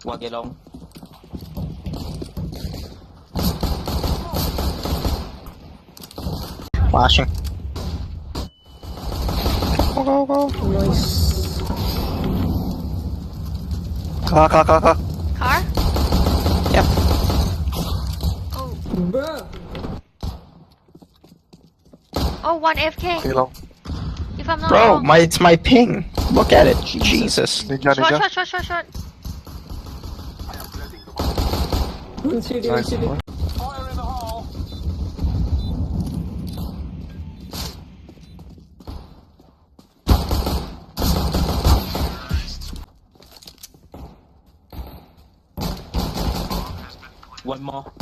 One get long. Flashing. Go. Nice. Car. Car? Yep. Oh. Bruh. Oh, one AFK. Three long. If I'm not Bro, wrong. it's my ping. Look at it. Jesus. Ninja. Short. One city. Nice. Fire in the hole. One more.